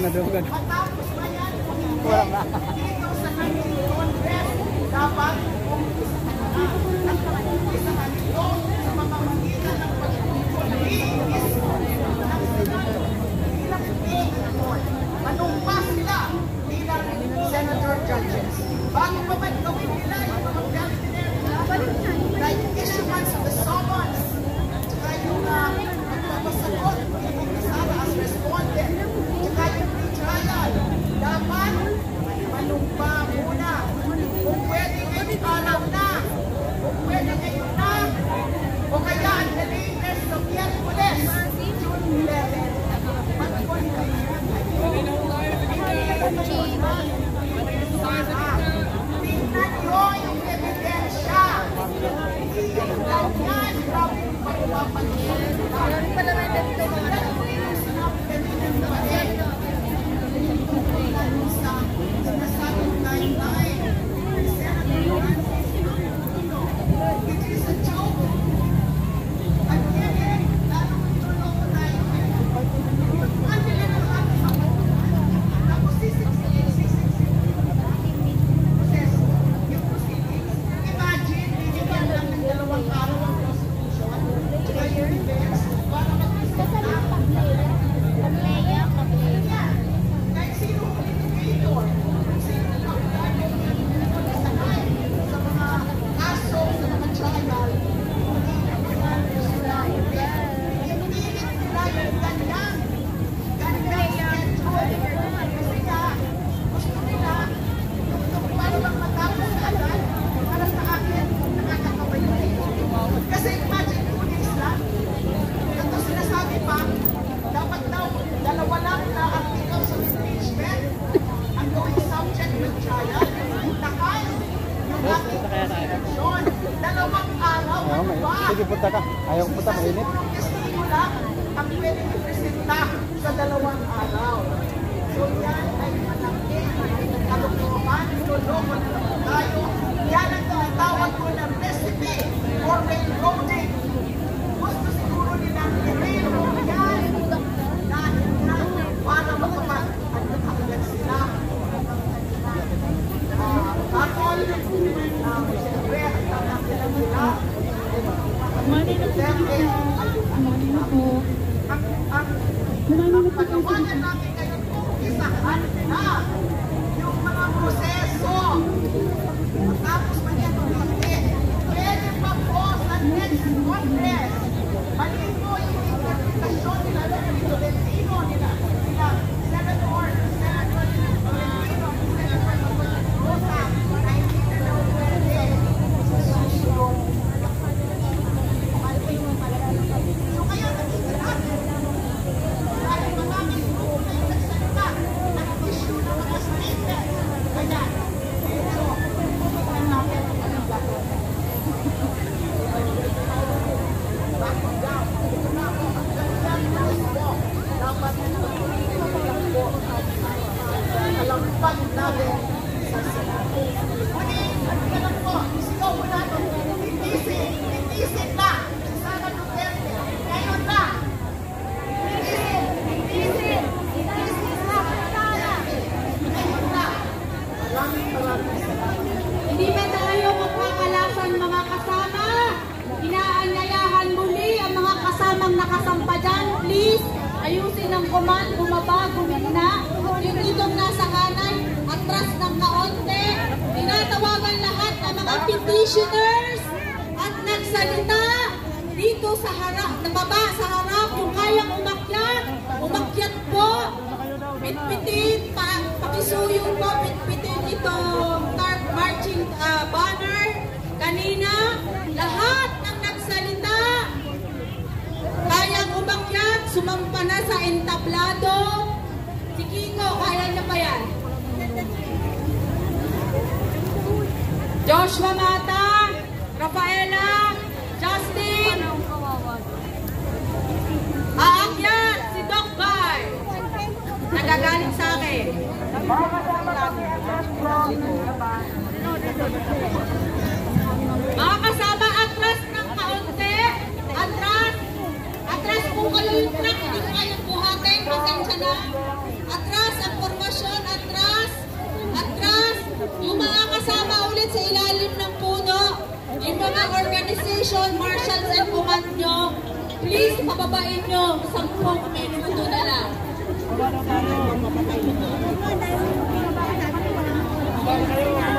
madugad. Matapos ba yan, dito sa National Congress, dapat umpisahan ito sa pamamagitan ng pag-release ng bilang manumpa sila bilang senator judges. Bago pa man gawin nila yung mga galit like issuance of the summons, tsaka yung pagpapasagot ng Sara as respondent, tsaka yung pre-trial, dapat manumpa muna. Kung pwede ngayon araw na, kung pwede ngayon na, o kaya ang latest sa Miyerkules, June 11, mag-continue. Tingnan nyo yung ebidensya. Hindi yung ganyan. Grabe yung pagpapansin nila. Sinasabing 9-9. It is a joke. At yan lalo magtulong tayo. Ang nila naman sa tapos yung proceedings. Imagine, bigyan lang ng 2 araw ang prosecution. Tsaka yung defense para mag-presenta. Kahit sino ang litigator, sino ang sakay sa mga kaso, sa mga trial, inilit nila yung ganyan. Kasi nga, gusto nila yung paano bang matapos agad para sa akin nakakakabayoy. Kasi imagine 2 days lang. Ito sinasabi pa, dapat daw 2 lang na article sa impeachment ang going subject ng trial. Dahil yung ating constitution, 2 araw ano ba? Sige, punta ka. Ayaw ko punta, mainit. Testigo lang ang pwede ipresenta sa 2 araw. So yan ay malaki, kalokohan, niloloko na naman tayo. Yan ang tinatawag ko na recipe for railroading. Gusto siguro nilang i-railroad yan dahil na para makapag-agad sila. Kakol, siyempre, ang tanang sila. Ang panawagan natin ngayon po, isahan na yung mga proseso. Matapos man yan hindi, pwede pa po sa next Congress. Mali po yung interpretasyon nila ng Tolentino, nila Senator Tolentino, Senator Rosa, na hindi na daw pwede sa susunod. So kaya nakita natin, dahil maraming grupo na yung nagsalita ng issue ng mga statement. Kaya, ito, tingnan natin ang anong gagawin. Bakit daw? Ito na po, ang gandang gusto. Dapat po alampag natin sa Senado. Muli, ano ka lang po, isigaw mo natin, itisin na. Sara Duterte, ngayon na. Hindi ba tayo magkakalasan mga kasama? Inaanyayahan muli ang mga kasamang nakasampa dyan. Please, ayusin ang command, bumaba, gumina. Yung itong nasa kanan, atras ng kaonte. Tinatawagan lahat ng mga petitioners at nagsalita dito sa harap, nababa sa harap, kung kayang umakyat po. Pitpitin, pakisuyo po, pitpitin itong marching banner. Kanina, lahat ng nagsalita, kayang umakyat, sumampa na sa entablado. Si Kingo, kaya niya pa yan. Joshua Mata, Rafaela, Justin, aakyat si Doc Bar. Nagagalit sa akin. Mga kasama, atras ng kaunti. Atras kung kayo yung truck, hindi ko kayang buhatin. Pasensya na. Atras station, marshals and command nyo, please pababain nyo 10 minuto na lang. Kayo,